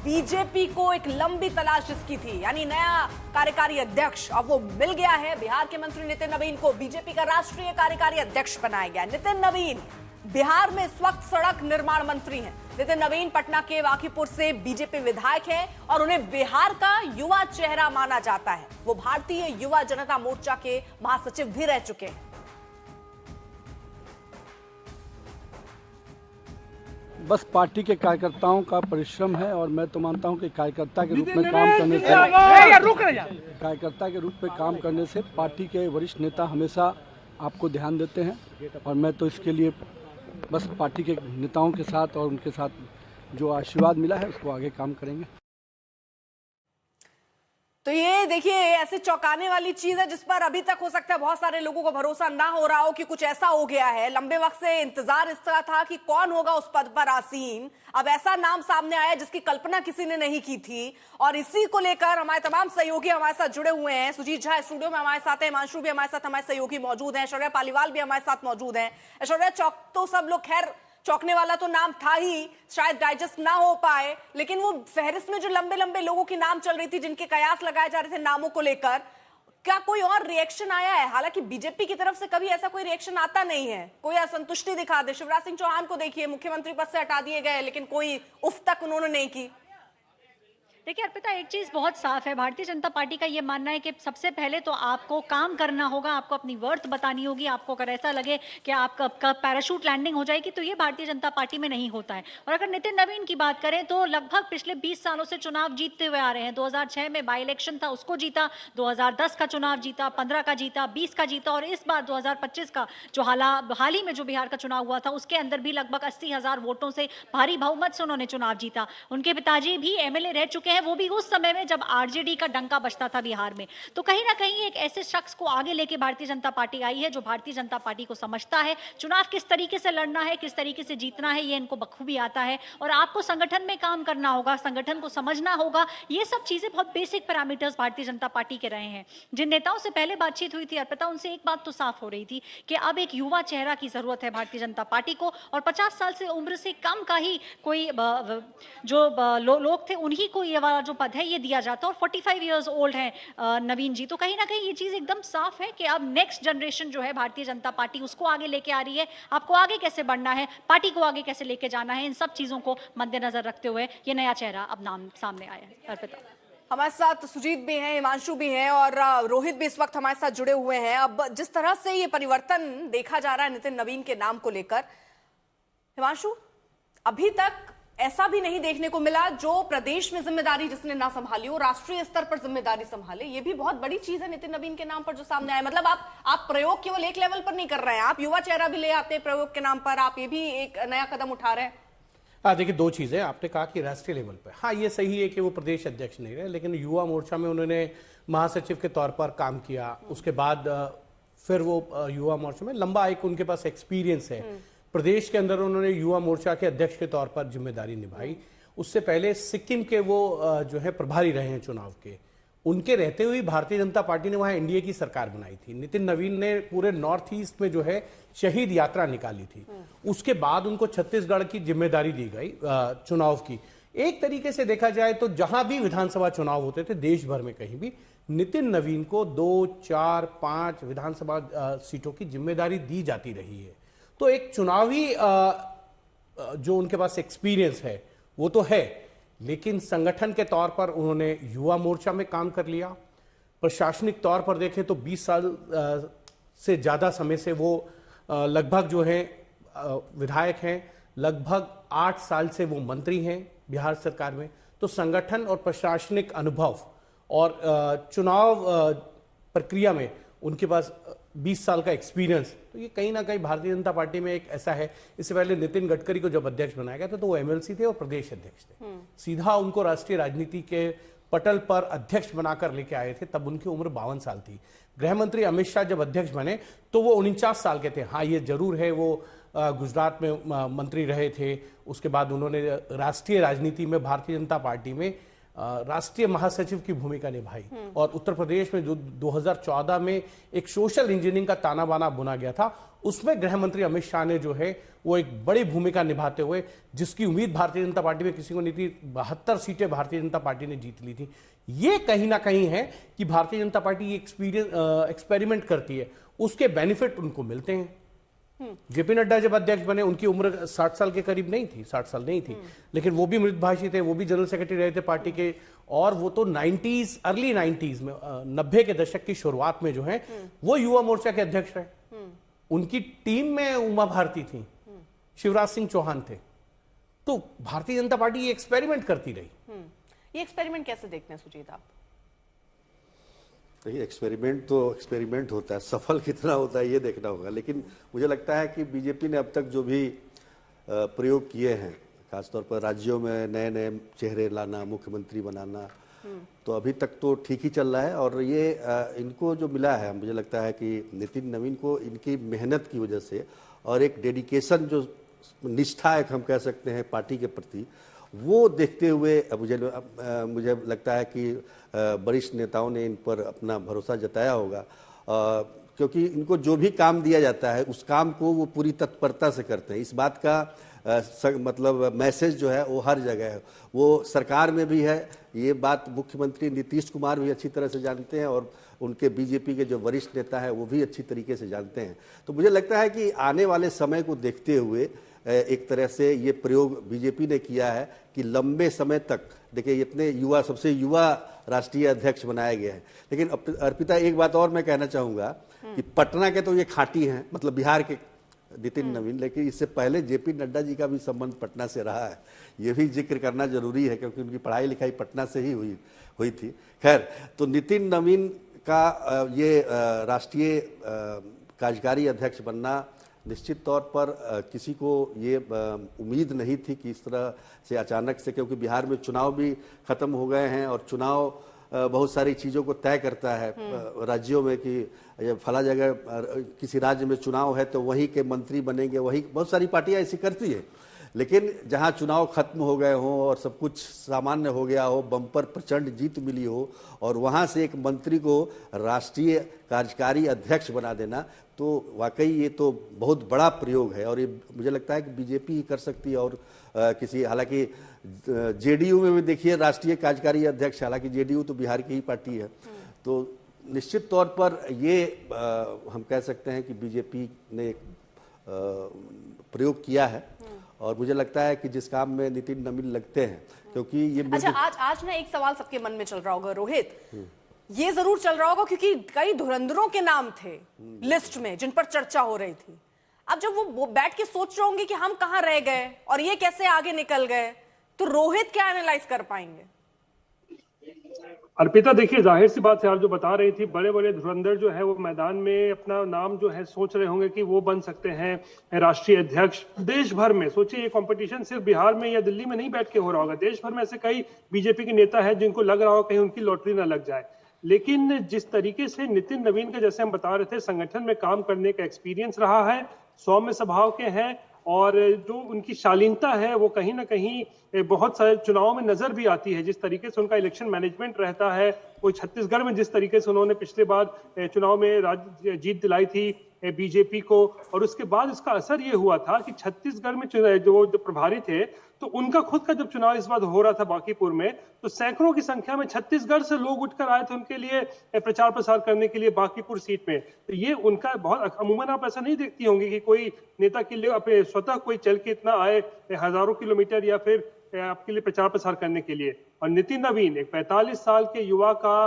BJP को एक लंबी तलाश जिसकी थी, यानी नया कार्यकारी अध्यक्ष, अब वो मिल गया है। बिहार के मंत्री नितिन नवीन को बीजेपी का राष्ट्रीय कार्यकारी अध्यक्ष बनाया गया। नितिन नवीन बिहार में इस वक्त सड़क निर्माण मंत्री हैं। नितिन नवीन पटना के वाकीपुर से बीजेपी विधायक हैं और उन्हें बिहार का युवा चेहरा माना जाता है। वो भारतीय युवा जनता मोर्चा के महासचिव भी रह चुके हैं। बस पार्टी के कार्यकर्ताओं का परिश्रम है और मैं तो मानता हूं कि कार्यकर्ता के रूप में काम करने से पार्टी के वरिष्ठ नेता हमेशा आपको ध्यान देते हैं और मैं तो इसके लिए बस पार्टी के नेताओं के साथ और उनके साथ जो आशीर्वाद मिला है उसको आगे काम करेंगे। तो ये देखिए, ऐसे चौंकाने वाली चीज है जिस पर अभी तक हो सकता है बहुत सारे लोगों को भरोसा ना हो रहा हो कि कुछ ऐसा हो गया है। लंबे वक्त से इंतजार इसका था कि कौन होगा उस पद पर आसीन। अब ऐसा नाम सामने आया जिसकी कल्पना किसी ने नहीं की थी और इसी को लेकर हमारे तमाम सहयोगी हमारे साथ जुड़े हुए हैं। सुजीत झा स्टूडियो में हमारे साथ है, हिमांशु भी हमारे साथ, हमारे सहयोगी मौजूद हैं, ऐश्वर्या पालीवाल भी हमारे साथ मौजूद हैं। ऐश्वर्या, तो सब लोग, खैर चौंकने वाला तो नाम था ही, शायद डाइजेस्ट ना हो पाए, लेकिन वो फहरिस्त में जो लंबे लंबे लोगों की नाम चल रही थी, जिनके कयास लगाए जा रहे थे नामों को लेकर, क्या कोई और रिएक्शन आया है? हालांकि बीजेपी की तरफ से कभी ऐसा कोई रिएक्शन आता नहीं है, कोई असंतुष्टि दिखा दे। शिवराज सिंह चौहान को देखिए, मुख्यमंत्री पद से हटा दिए गए, लेकिन कोई उफ तक उन्होंने नहीं की। देखिए अर्पिता, एक चीज़ बहुत साफ है, भारतीय जनता पार्टी का ये मानना है कि सबसे पहले तो आपको काम करना होगा, आपको अपनी वर्थ बतानी होगी। आपको अगर ऐसा लगे कि आपका पैराशूट लैंडिंग हो जाएगी तो ये भारतीय जनता पार्टी में नहीं होता है। और अगर नितिन नवीन की बात करें तो लगभग पिछले 20 सालों से चुनाव जीतते हुए आ रहे हैं। 2006 में बाई इलेक्शन था, उसको जीता, 2010 का चुनाव जीता, 15 का जीता, 20 का जीता और इस बार 2025 का जो हाल ही में जो बिहार का चुनाव हुआ था उसके अंदर भी लगभग 80,000 वोटों से भारी बहुमत से उन्होंने चुनाव जीता। उनके पिताजी भी एमएलए रह चुके, वो भी उस समय में जब आरजेडी का डंका बजता था बिहार में। तो कहीं ना कहीं एक ऐसे शख्स को आगे लेके भारतीय जनता पार्टी आई है जो भारतीय जनता पार्टी को समझता है, चुनाव किस तरीके से लड़ना है, किस तरीके से जीतना है, ये इनको बखूबी आता है। और आपको संगठन में काम करना होगा, संगठन को समझना होगा, ये सब चीजें बहुत basic parameters Bharatiya Janata party के रहे हैं। जिन नेताओं से पहले बातचीत हुई थी अर्पिता, उनसे एक बात तो साफ हो रही थी कि अब एक युवा चेहरा की जरूरत है भारतीय जनता पार्टी को और 50 साल से उम्र से कम का ही कोई जो लोग थे उन्हीं को ये वाला जो पद है ये दिया जाता है और 45 इयर्स ओल्ड है नवीन जी। तो कहीं ना कहीं ये चीज एकदम साफ है कि अब नेक्स्ट जनरेशन जो है भारतीय जनता पार्टी उसको आगे लेके आ रही है। आपको आगे कैसे बढ़ना है, पार्टी को आगे कैसे लेके जाना है, इन सब चीजों को मद्देनजर रखते हुए ये नया चेहरा अब नाम सामने आया है। अर्पिता, हमारे साथ सुजीत भी हैं, हिमांशु भी हैं और रोहित भी इस वक्त हमारे साथ जुड़े हुए हैं। अब जिस तरह से ये परिवर्तन देखा जा रहा है नितिन नवीन के नाम को लेकर, हिमांशु, अभी तक ऐसा भी नहीं देखने को मिला जो प्रदेश में जिम्मेदारी जिसने ना संभाली हो राष्ट्रीय स्तर पर जिम्मेदारी संभाले। ये भी बहुत बड़ी चीज है नितिन नवीन के नाम पर जो सामने आया। मतलब आप प्रयोग केवल एक लेवल पर नहीं कर रहे हैं, आप युवा चेहरा भी ले आते हैं प्रयोग के नाम पर, आप ये भी एक नया कदम उठा रहे हैं। हाँ देखिए, दो चीजें आपने कहा कि राष्ट्रीय लेवल पर, हाँ ये सही है कि वो प्रदेश अध्यक्ष नहीं रहे, लेकिन युवा मोर्चा में उन्होंने महासचिव के तौर पर काम किया। उसके बाद फिर वो युवा मोर्चा में लंबा एक उनके पास एक्सपीरियंस है। प्रदेश के अंदर उन्होंने युवा मोर्चा के अध्यक्ष के तौर पर जिम्मेदारी निभाई। उससे पहले सिक्किम के वो जो है प्रभारी रहे हैं चुनाव के। उनके रहते हुए भारतीय जनता पार्टी ने वहां एनडीए की सरकार बनाई थी। नितिन नवीन ने पूरे नॉर्थ ईस्ट में जो है शहीद यात्रा निकाली थी। उसके बाद उनको छत्तीसगढ़ की जिम्मेदारी दी गई चुनाव की। एक तरीके से देखा जाए तो जहां भी विधानसभा चुनाव होते थे देश भर में कहीं भी, नितिन नवीन को 2, 4, 5 विधानसभा सीटों की जिम्मेदारी दी जाती रही है। तो एक चुनावी जो उनके पास एक्सपीरियंस है वो तो है, लेकिन संगठन के तौर पर उन्होंने युवा मोर्चा में काम कर लिया। प्रशासनिक तौर पर देखें तो 20 साल से ज्यादा समय से वो लगभग जो है विधायक हैं, लगभग 8 साल से वो मंत्री हैं बिहार सरकार में। तो संगठन और प्रशासनिक अनुभव और चुनाव प्रक्रिया में उनके पास 20 साल का एक्सपीरियंस, तो ये कहीं ना कहीं भारतीय जनता पार्टी में एक ऐसा है। इससे पहले नितिन गडकरी को जब अध्यक्ष बनाया गया था तो वो एमएलसी थे और प्रदेश अध्यक्ष थे। सीधा उनको राष्ट्रीय राजनीति के पटल पर अध्यक्ष बनाकर लेके आए थे, तब उनकी उम्र 52 साल थी। गृह मंत्री अमित शाह जब अध्यक्ष बने तो वो 49 साल के थे। हाँ ये जरूर है, वो गुजरात में मंत्री रहे थे। उसके बाद उन्होंने राष्ट्रीय राजनीति में भारतीय जनता पार्टी में राष्ट्रीय महासचिव की भूमिका निभाई और उत्तर प्रदेश में जो 2014 में एक सोशल इंजीनियरिंग का ताना बाना बुना गया था, उसमें गृह मंत्री अमित शाह ने जो है वो एक बड़ी भूमिका निभाते हुए, जिसकी उम्मीद भारतीय जनता पार्टी में किसी को नहीं थी, 72 सीटें भारतीय जनता पार्टी ने जीत ली थी। ये कहीं ना कहीं है कि भारतीय जनता पार्टी एक्सपेरिमेंट करती है, उसके बेनिफिट उनको मिलते हैं। जेपी नड्डा जब अध्यक्ष बने उनकी उम्र 60 साल के करीब नहीं थी, 60 साल नहीं थी, लेकिन वो भी मृतभाषी थे, वो भी जनरल सेक्रेटरी रहे थे पार्टी के, और वो तो अर्ली 90s में 90 के दशक की शुरुआत में जो है वो युवा मोर्चा के अध्यक्ष रहे। उनकी टीम में उमा भारती थी, शिवराज सिंह चौहान थे। तो भारतीय जनता पार्टी ये एक्सपेरिमेंट करती रही। ये एक्सपेरिमेंट कैसे देखते हैं सुजीत आप? देखिए, एक्सपेरिमेंट तो एक्सपेरिमेंट होता है, सफल कितना होता है ये देखना होगा। लेकिन मुझे लगता है कि बीजेपी ने अब तक जो भी प्रयोग किए हैं, खासतौर पर राज्यों में नए नए चेहरे लाना, मुख्यमंत्री बनाना, तो अभी तक तो ठीक ही चल रहा है। और ये इनको जो मिला है, मुझे लगता है कि नितिन नवीन को इनकी मेहनत की वजह से और एक डेडिकेशन, जो निष्ठा एक हम कह सकते हैं पार्टी के प्रति, वो देखते हुए मुझे लगता है कि वरिष्ठ नेताओं ने इन पर अपना भरोसा जताया होगा, क्योंकि इनको जो भी काम दिया जाता है उस काम को वो पूरी तत्परता से करते हैं। इस बात का मतलब मैसेज जो है वो हर जगह है, वो सरकार में भी है। ये बात मुख्यमंत्री नीतीश कुमार भी अच्छी तरह से जानते हैं और उनके बीजेपी के जो वरिष्ठ नेता हैं वो भी अच्छी तरीके से जानते हैं। तो मुझे लगता है कि आने वाले समय को देखते हुए एक तरह से ये प्रयोग बीजेपी ने किया है कि लंबे समय तक, देखिए इतने युवा, सबसे युवा राष्ट्रीय अध्यक्ष बनाया गया है। लेकिन अर्पिता, एक बात और मैं कहना चाहूँगा कि पटना के तो ये खाटी हैं, मतलब बिहार के नितिन नवीन, लेकिन इससे पहले जेपी नड्डा जी का भी संबंध पटना से रहा है, ये भी जिक्र करना जरूरी है, क्योंकि उनकी पढ़ाई लिखाई पटना से ही हुई थी। खैर, तो नितिन नवीन का ये राष्ट्रीय कार्यकारी अध्यक्ष बनना निश्चित तौर पर किसी को ये उम्मीद नहीं थी कि इस तरह से अचानक से, क्योंकि बिहार में चुनाव भी खत्म हो गए हैं और चुनाव बहुत सारी चीज़ों को तय करता है राज्यों में, कि फला जगह किसी राज्य में चुनाव है तो वहीं के मंत्री बनेंगे, वही बहुत सारी पार्टियां ऐसी करती है। लेकिन जहां चुनाव खत्म हो गए हों और सब कुछ सामान्य हो गया हो, बम्पर प्रचंड जीत मिली हो, और वहां से एक मंत्री को राष्ट्रीय कार्यकारी अध्यक्ष बना देना, तो वाकई ये तो बहुत बड़ा प्रयोग है। और ये मुझे लगता है कि बीजेपी ही कर सकती है। और हालांकि जेडीयू में भी देखिए राष्ट्रीय कार्यकारी अध्यक्ष, हालांकि जेडीयू तो बिहार की ही पार्टी है, तो निश्चित तौर पर ये हम कह सकते हैं कि बीजेपी ने एक प्रयोग किया है। और मुझे लगता है कि जिस काम में नितिन नवीन लगते हैं, क्योंकि ये अच्छा, आज ना एक सवाल सबके मन में चल रहा होगा रोहित, ये जरूर चल रहा होगा क्योंकि कई धुरंधरों के नाम थे लिस्ट में जिन पर चर्चा हो रही थी। अब जब वो बैठ के सोच रहे होंगे कि हम कहां रह गए और ये कैसे आगे निकल गए, तो रोहित क्या एनालाइज कर पाएंगे? अर्पिता, देखिए जाहिर सी बात है, आप जो बता रही थी, बड़े बड़े धुरंधर जो है वो मैदान में अपना नाम जो है सोच रहे होंगे कि वो बन सकते हैं राष्ट्रीय अध्यक्ष। देश भर में सोचिए, ये कंपटीशन सिर्फ बिहार में या दिल्ली में नहीं बैठ के हो रहा होगा, देश भर में ऐसे कई बीजेपी के नेता हैं जिनको लग रहा होगा कहीं उनकी लॉटरी ना लग जाए। लेकिन जिस तरीके से नितिन नवीन का, जैसे हम बता रहे थे, संगठन में काम करने का एक्सपीरियंस रहा है, सौम्य स्वभाव के हैं, और जो उनकी शालीनता है वो कहीं ना कहीं बहुत सारे चुनावों में नजर भी आती है। जिस तरीके से उनका इलेक्शन मैनेजमेंट रहता है, वो छत्तीसगढ़ में जिस तरीके से उन्होंने पिछले बार चुनाव में जीत दिलाई थी बीजेपी को, और उसके बाद इसका असर ये हुआ था कि छत्तीसगढ़ में जो प्रभारी थे, तो उनका खुद का जब चुनाव इस बार हो रहा था बांकीपुर में, तो सैकड़ों की संख्या में छत्तीसगढ़ से लोग उठकर आए थे उनके लिए प्रचार प्रसार करने के लिए बांकीपुर सीट में। तो ये उनका बहुत, अमूमन आप ऐसा नहीं देखती होंगी कि कोई नेता के लिए अपने स्वतः कोई चल के इतना आए हजारों किलोमीटर या फिर आपके लिए प्रचार प्रसार करने के लिए। और नितिन नवीन, एक 45 साल के युवा का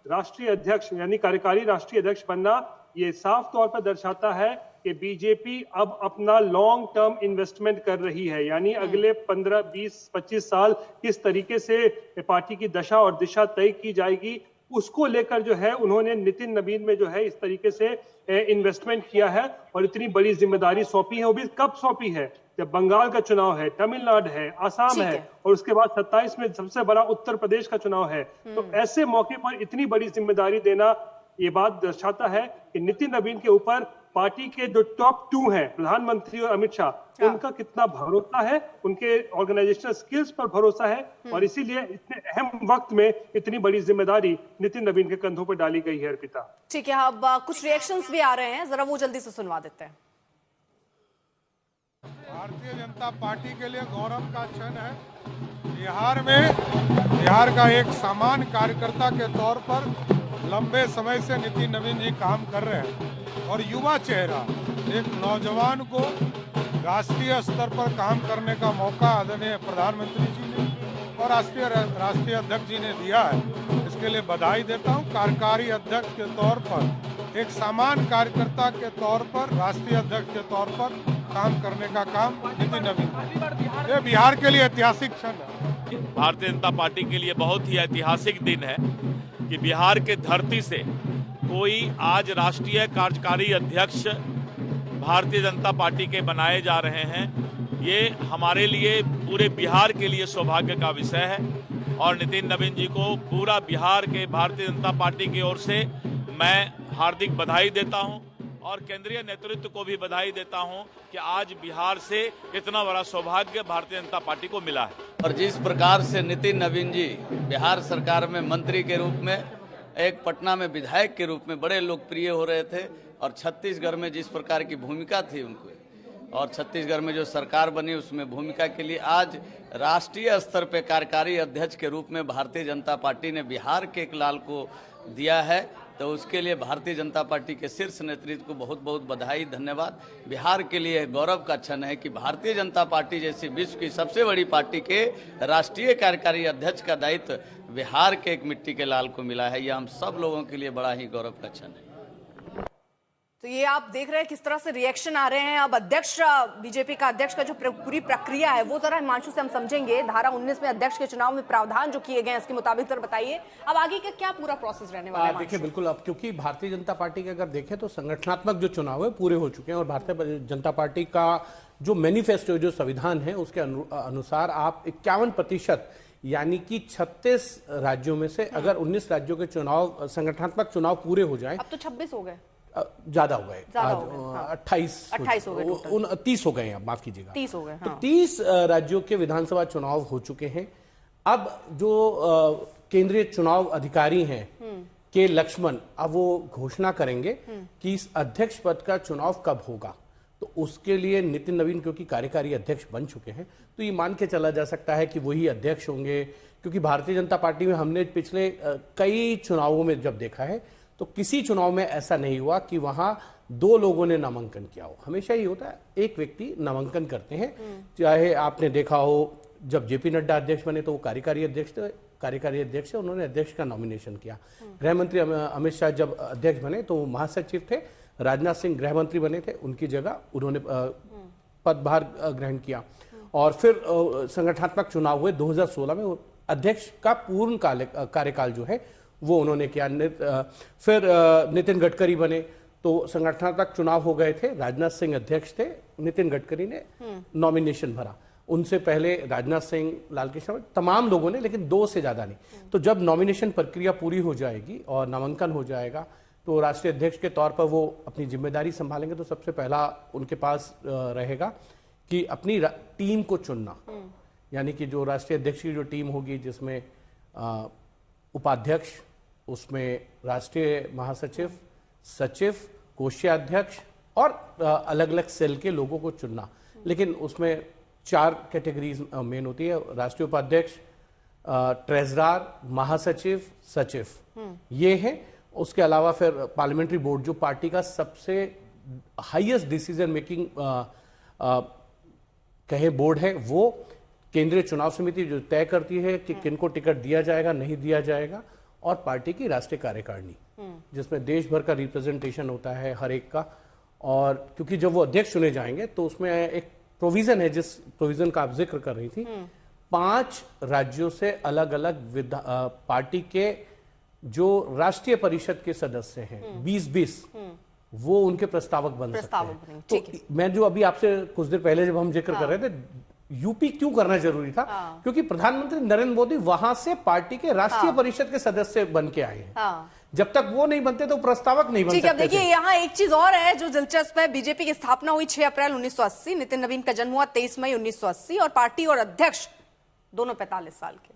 राष्ट्रीय अध्यक्ष यानी कार्यकारी राष्ट्रीय अध्यक्ष बनना, ये साफ तौर पर दर्शाता है कि बीजेपी अब अपना लॉन्ग टर्म इन्वेस्टमेंट कर रही है, यानी अगले 15, 20, 25 साल किस तरीके से पार्टी की दशा और दिशा तय की जाएगी, उसको लेकर जो है उन्होंने नितिन नवीन में जो है इस तरीके से इन्वेस्टमेंट किया है। और इतनी बड़ी जिम्मेदारी सौंपी है, वो भी कब सौंपी है, जब बंगाल का चुनाव है, तमिलनाडु है, आसाम है, और उसके बाद 27 में सबसे बड़ा उत्तर प्रदेश का चुनाव है। तो ऐसे मौके पर इतनी बड़ी जिम्मेदारी देना, ये बात दर्शाता है कि नितिन नवीन के ऊपर पार्टी के जो टॉप 2 हैं, प्रधानमंत्री और अमित शाह, उनका कितना भरोसा है, उनके ऑर्गेनाइजेशनल स्किल्स पर भरोसा है, और इसीलिए इतने अहम वक्त में इतनी बड़ी जिम्मेदारी नितिन नवीन के कंधों पर डाली गई है। अर्पिता, ठीक है, अब कुछ रिएक्शंस भी आ रहे हैं, जरा वो जल्दी से सुनवा देते हैं। भारतीय जनता पार्टी के लिए गौरव का क्षण है। बिहार का एक सामान्य कार्यकर्ता के तौर पर लंबे समय से नितिन नवीन जी काम कर रहे हैं और युवा चेहरा एक नौजवान को राष्ट्रीय स्तर पर काम करने का मौका आदरणीय प्रधानमंत्री जी ने और राष्ट्रीय अध्यक्ष जी ने दिया है। इसके लिए बधाई देता हूं। कार्यकारी अध्यक्ष के तौर पर, एक सामान्य कार्यकर्ता के तौर पर, राष्ट्रीय अध्यक्ष के तौर पर काम करने का काम नितिन नवीन, ये बिहार के लिए ऐतिहासिक क्षण है। भारतीय जनता पार्टी के लिए बहुत ही ऐतिहासिक दिन है कि बिहार के धरती से कोई आज राष्ट्रीय कार्यकारी अध्यक्ष भारतीय जनता पार्टी के बनाए जा रहे हैं। ये हमारे लिए, पूरे बिहार के लिए सौभाग्य का विषय है और नितिन नवीन जी को पूरा बिहार के भारतीय जनता पार्टी की ओर से मैं हार्दिक बधाई देता हूं और केंद्रीय नेतृत्व को भी बधाई देता हूं कि आज बिहार से इतना बड़ा सौभाग्य भारतीय जनता पार्टी को मिला है। और जिस प्रकार से नितिन नवीन जी बिहार सरकार में मंत्री के रूप में, एक पटना में विधायक के रूप में बड़े लोकप्रिय हो रहे थे और छत्तीसगढ़ में जिस प्रकार की भूमिका थी उनको, और छत्तीसगढ़ में जो सरकार बनी उसमें भूमिका के लिए आज राष्ट्रीय स्तर पर कार्यकारी अध्यक्ष के रूप में भारतीय जनता पार्टी ने बिहार के एक लाल को दिया है, तो उसके लिए भारतीय जनता पार्टी के शीर्ष नेतृत्व को बहुत बहुत बधाई, धन्यवाद। बिहार के लिए गौरव का क्षण है कि भारतीय जनता पार्टी जैसी विश्व की सबसे बड़ी पार्टी के राष्ट्रीय कार्यकारी अध्यक्ष का दायित्व बिहार के एक मिट्टी के लाल को मिला है। यह हम सब लोगों के लिए बड़ा ही गौरव का क्षण है। तो ये आप देख रहे हैं किस तरह से रिएक्शन आ रहे हैं। अब अध्यक्ष, बीजेपी का अध्यक्ष का जो पूरी प्रक्रिया है वो जरा हिमांशु से हम समझेंगे। धारा 19 में अध्यक्ष के चुनाव में प्रावधान जो किए गए हैं इसके मुताबिक जरा बताइए अब आगे का क्या पूरा प्रोसेस रहने वाला है। देखिए बिल्कुल, अब क्योंकि भारतीय जनता पार्टी के अगर देखें तो संगठनात्मक जो चुनाव है पूरे हो चुके हैं और भारतीय जनता पार्टी का जो मैनिफेस्टो, जो संविधान है उसके अनुसार आप 51% यानी कि 36 राज्यों में से अगर 19 राज्यों के चुनाव, संगठनात्मक चुनाव पूरे हो जाए। अब तो 26 हो गए, ज्यादा हो गए, 28 हो गए, 29 हो गए, माफ कीजिएगा 30 हो गए। तो 30 राज्यों के विधानसभा चुनाव हो चुके हैं। अब जो केंद्रीय चुनाव अधिकारी हैं के लक्ष्मण, अब वो घोषणा करेंगे कि इस अध्यक्ष पद का चुनाव कब होगा। तो उसके लिए नितिन नवीन क्योंकि कार्यकारी अध्यक्ष बन चुके हैं तो ये मान के चला जा सकता है कि वही अध्यक्ष होंगे, क्योंकि भारतीय जनता पार्टी में हमने पिछले कई चुनावों में जब देखा है तो किसी चुनाव में ऐसा नहीं हुआ कि वहां 2 लोगों ने नामांकन किया हो। हमेशा ही होता है, एक व्यक्ति नामांकन करते हैं। चाहे आपने देखा हो जब जेपी नड्डा अध्यक्ष बने तो वो कार्यकारी अध्यक्ष थे, उन्होंने अध्यक्ष का नॉमिनेशन किया। गृह मंत्री अमित शाह जब अध्यक्ष बने तो वो महासचिव थे, राजनाथ सिंह गृह मंत्री बने थे, उनकी जगह उन्होंने पदभार ग्रहण किया। और फिर संगठनात्मक चुनाव हुए 2016 में, अध्यक्ष का पूर्ण कार्यकाल जो है वो उन्होंने किया। फिर नितिन गडकरी बने तो संगठनात्मक चुनाव हो गए थे, राजनाथ सिंह अध्यक्ष थे, नितिन गडकरी ने नॉमिनेशन भरा। उनसे पहले राजनाथ सिंह, लालकृष्ण, तमाम लोगों ने, लेकिन 2 से ज्यादा नहीं। तो जब नॉमिनेशन प्रक्रिया पूरी हो जाएगी और नामांकन हो जाएगा तो राष्ट्रीय अध्यक्ष के तौर पर वो अपनी जिम्मेदारी संभालेंगे। तो सबसे पहला उनके पास रहेगा कि अपनी टीम को चुनना, यानी कि जो राष्ट्रीय अध्यक्ष की जो टीम होगी जिसमें उपाध्यक्ष, उसमें राष्ट्रीय महासचिव, सचिव, कोषाध्यक्ष और अलग अलग सेल के लोगों को चुनना। लेकिन उसमें 4 कैटेगरीज मेन होती है, राष्ट्रीय उपाध्यक्ष, ट्रेजरर, महासचिव, सचिव, ये है। उसके अलावा फिर पार्लियामेंट्री बोर्ड जो पार्टी का सबसे हाईएस्ट डिसीजन मेकिंग कहे बोर्ड है, वो केंद्रीय चुनाव समिति जो तय करती है कि किनको टिकट दिया जाएगा, नहीं दिया जाएगा, और पार्टी की राष्ट्रीय कार्यकारिणी जिसमें देश भर का रिप्रेजेंटेशन होता है हर एक का। और क्योंकि जब वो अध्यक्ष चुने जाएंगे तो उसमें एक प्रोविजन है, जिस प्रोविजन का आप जिक्र कर रही थी, 5 राज्यों से अलग अलग पार्टी के जो राष्ट्रीय परिषद के सदस्य हैं 20-20 वो उनके प्रस्तावक बन सकते हैं। तो मैं जो अभी आपसे कुछ देर पहले जब हम जिक्र कर रहे थे यूपी क्यों करना जरूरी था? क्योंकि प्रधानमंत्री नरेंद्र मोदी वहां से पार्टी के राष्ट्रीय परिषद के सदस्य बन के आए हैं। जब तक वो नहीं बनते तो प्रस्तावक नहीं बन सकते। अब देखिए यहाँ एक चीज और है जो दिलचस्प है। बीजेपी की स्थापना हुई 6 अप्रैल 1980, नितिन नवीन का जन्म हुआ 23 मई 1980 और पार्टी और अध्यक्ष दोनों 45 साल के।